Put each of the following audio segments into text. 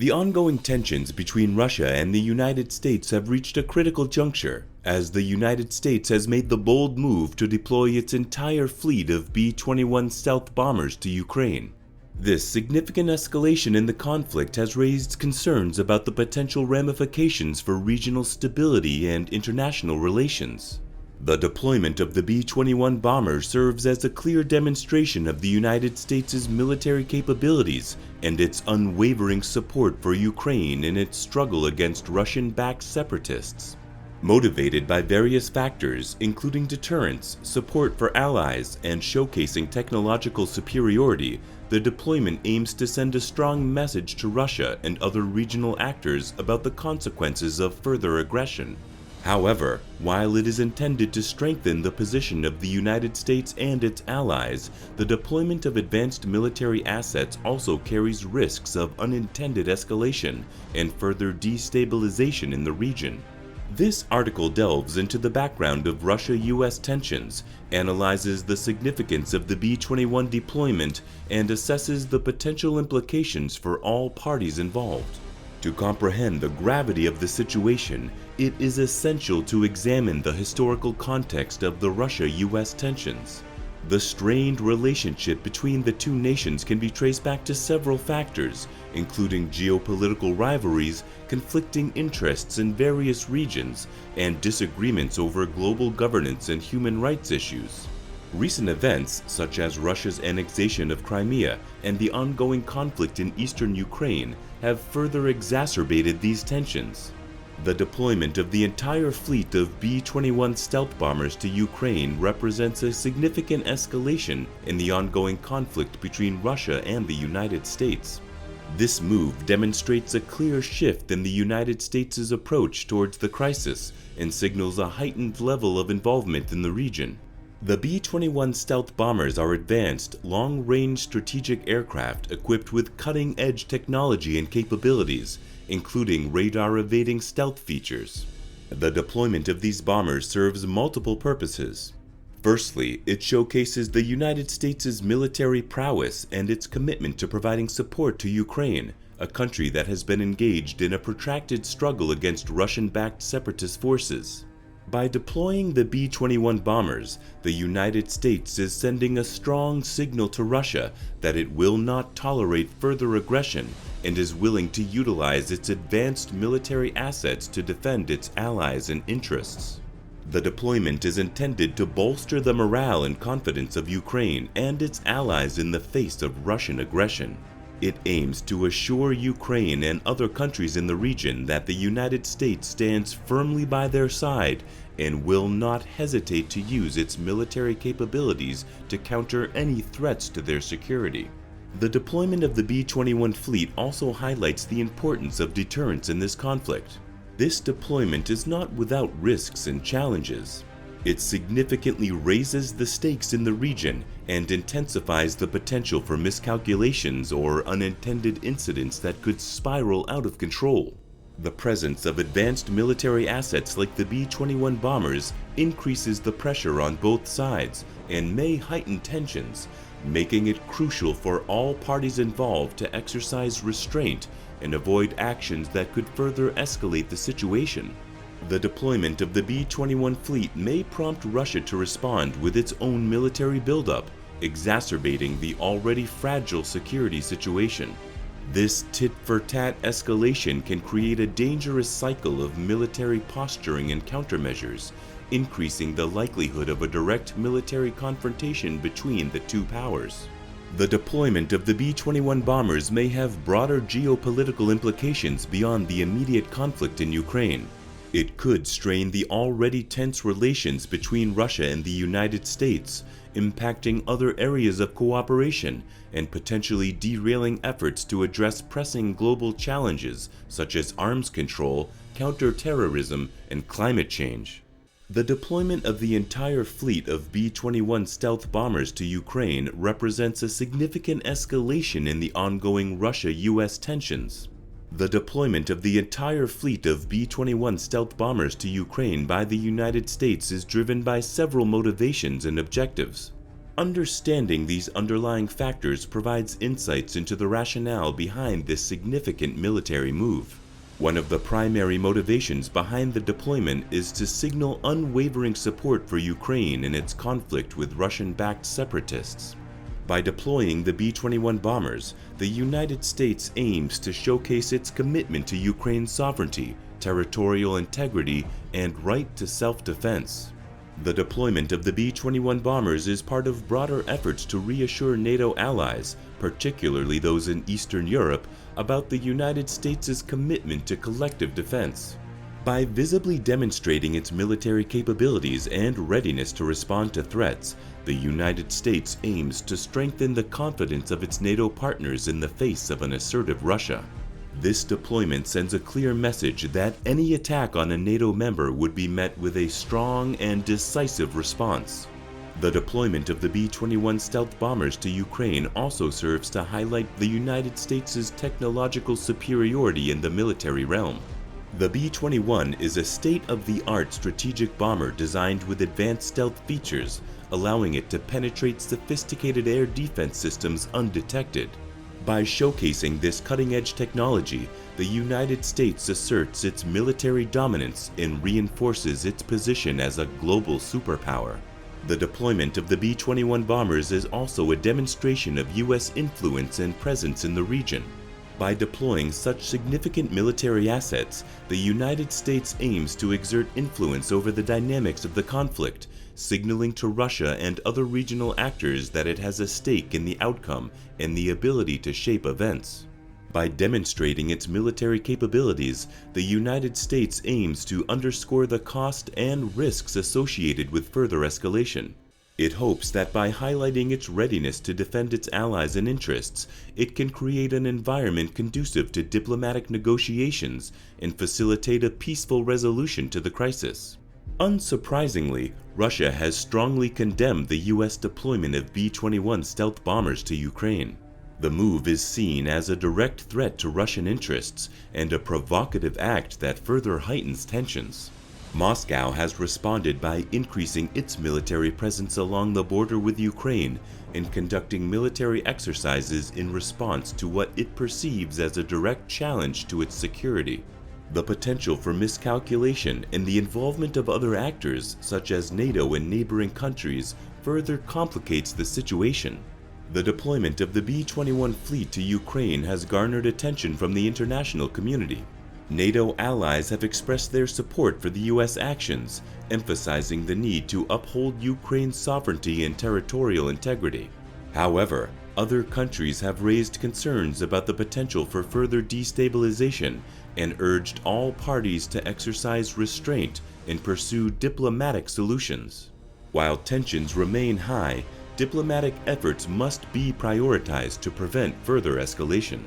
The ongoing tensions between Russia and the United States have reached a critical juncture, as the United States has made the bold move to deploy its entire fleet of B-21 stealth bombers to Ukraine. This significant escalation in the conflict has raised concerns about the potential ramifications for regional stability and international relations. The deployment of the B-21 bomber serves as a clear demonstration of the United States' military capabilities and its unwavering support for Ukraine in its struggle against Russian-backed separatists. Motivated by various factors, including deterrence, support for allies, and showcasing technological superiority, the deployment aims to send a strong message to Russia and other regional actors about the consequences of further aggression. However, while it is intended to strengthen the position of the United States and its allies, the deployment of advanced military assets also carries risks of unintended escalation and further destabilization in the region. This article delves into the background of Russia-US tensions, analyzes the significance of the B-21 deployment, and assesses the potential implications for all parties involved. To comprehend the gravity of the situation, it is essential to examine the historical context of the Russia-US tensions. The strained relationship between the two nations can be traced back to several factors, including geopolitical rivalries, conflicting interests in various regions, and disagreements over global governance and human rights issues. Recent events, such as Russia's annexation of Crimea and the ongoing conflict in eastern Ukraine, have further exacerbated these tensions. The deployment of the entire fleet of B-21 stealth bombers to Ukraine represents a significant escalation in the ongoing conflict between Russia and the United States. This move demonstrates a clear shift in the United States' approach towards the crisis and signals a heightened level of involvement in the region. The B-21 stealth bombers are advanced, long-range strategic aircraft equipped with cutting-edge technology and capabilities, including radar-evading stealth features. The deployment of these bombers serves multiple purposes. Firstly, it showcases the United States' military prowess and its commitment to providing support to Ukraine, a country that has been engaged in a protracted struggle against Russian-backed separatist forces. By deploying the B-21 bombers, the United States is sending a strong signal to Russia that it will not tolerate further aggression and is willing to utilize its advanced military assets to defend its allies and interests. The deployment is intended to bolster the morale and confidence of Ukraine and its allies in the face of Russian aggression. It aims to assure Ukraine and other countries in the region that the United States stands firmly by their side and will not hesitate to use its military capabilities to counter any threats to their security. The deployment of the B-21 fleet also highlights the importance of deterrence in this conflict. This deployment is not without risks and challenges. It significantly raises the stakes in the region and intensifies the potential for miscalculations or unintended incidents that could spiral out of control. The presence of advanced military assets like the B-21 bombers increases the pressure on both sides and may heighten tensions, making it crucial for all parties involved to exercise restraint and avoid actions that could further escalate the situation. The deployment of the B-21 fleet may prompt Russia to respond with its own military buildup, exacerbating the already fragile security situation. This tit-for-tat escalation can create a dangerous cycle of military posturing and countermeasures, increasing the likelihood of a direct military confrontation between the two powers. The deployment of the B-21 bombers may have broader geopolitical implications beyond the immediate conflict in Ukraine. It could strain the already tense relations between Russia and the United States, impacting other areas of cooperation and potentially derailing efforts to address pressing global challenges such as arms control, counter-terrorism, and climate change. The deployment of the entire fleet of B-21 stealth bombers to Ukraine represents a significant escalation in the ongoing Russia-US tensions. The deployment of the entire fleet of B-21 stealth bombers to Ukraine by the United States is driven by several motivations and objectives. Understanding these underlying factors provides insights into the rationale behind this significant military move. One of the primary motivations behind the deployment is to signal unwavering support for Ukraine in its conflict with Russian-backed separatists. By deploying the B-21 bombers, the United States aims to showcase its commitment to Ukraine's sovereignty, territorial integrity, and right to self-defense. The deployment of the B-21 bombers is part of broader efforts to reassure NATO allies, particularly those in Eastern Europe, about the United States' commitment to collective defense. By visibly demonstrating its military capabilities and readiness to respond to threats, the United States aims to strengthen the confidence of its NATO partners in the face of an assertive Russia. This deployment sends a clear message that any attack on a NATO member would be met with a strong and decisive response. The deployment of the B-21 stealth bombers to Ukraine also serves to highlight the United States' technological superiority in the military realm. The B-21 is a state-of-the-art strategic bomber designed with advanced stealth features, allowing it to penetrate sophisticated air defense systems undetected. By showcasing this cutting-edge technology, the United States asserts its military dominance and reinforces its position as a global superpower. The deployment of the B-21 bombers is also a demonstration of U.S. influence and presence in the region. By deploying such significant military assets, the United States aims to exert influence over the dynamics of the conflict, signaling to Russia and other regional actors that it has a stake in the outcome and the ability to shape events. By demonstrating its military capabilities, the United States aims to underscore the cost and risks associated with further escalation. It hopes that by highlighting its readiness to defend its allies and interests, it can create an environment conducive to diplomatic negotiations and facilitate a peaceful resolution to the crisis. Unsurprisingly, Russia has strongly condemned the U.S. deployment of B-21 stealth bombers to Ukraine. The move is seen as a direct threat to Russian interests and a provocative act that further heightens tensions. Moscow has responded by increasing its military presence along the border with Ukraine and conducting military exercises in response to what it perceives as a direct challenge to its security. The potential for miscalculation and the involvement of other actors, such as NATO and neighboring countries, further complicates the situation. The deployment of the B-21 fleet to Ukraine has garnered attention from the international community. NATO allies have expressed their support for the U.S. actions, emphasizing the need to uphold Ukraine's sovereignty and territorial integrity. However, other countries have raised concerns about the potential for further destabilization and urged all parties to exercise restraint and pursue diplomatic solutions. While tensions remain high, diplomatic efforts must be prioritized to prevent further escalation.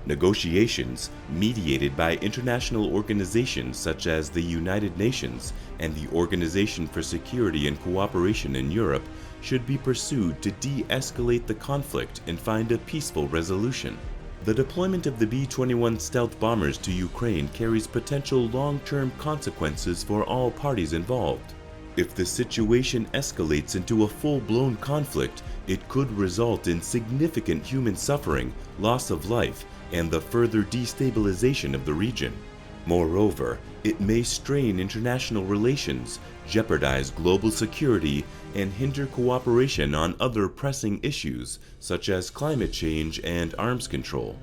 Negotiations, mediated by international organizations such as the United Nations and the Organization for Security and Cooperation in Europe, should be pursued to de-escalate the conflict and find a peaceful resolution. The deployment of the B-21 stealth bombers to Ukraine carries potential long-term consequences for all parties involved. If the situation escalates into a full-blown conflict, it could result in significant human suffering, loss of life, and the further destabilization of the region. Moreover, it may strain international relations, jeopardize global security, and hinder cooperation on other pressing issues, such as climate change and arms control.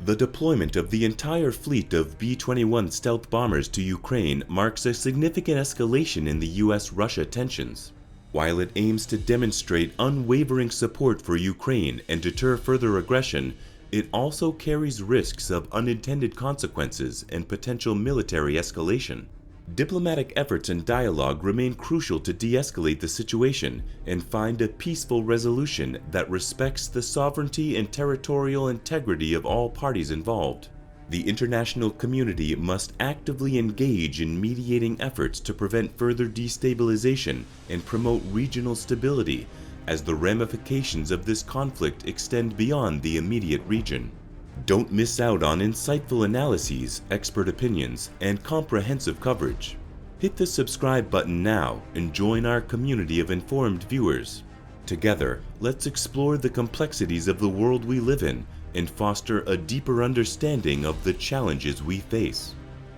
The deployment of the entire fleet of B-21 stealth bombers to Ukraine marks a significant escalation in the U.S.-Russia tensions. While it aims to demonstrate unwavering support for Ukraine and deter further aggression, it also carries risks of unintended consequences and potential military escalation. Diplomatic efforts and dialogue remain crucial to de-escalate the situation and find a peaceful resolution that respects the sovereignty and territorial integrity of all parties involved. The international community must actively engage in mediating efforts to prevent further destabilization and promote regional stability, as the ramifications of this conflict extend beyond the immediate region. Don't miss out on insightful analyses, expert opinions, and comprehensive coverage. Hit the subscribe button now and join our community of informed viewers. Together, let's explore the complexities of the world we live in and foster a deeper understanding of the challenges we face.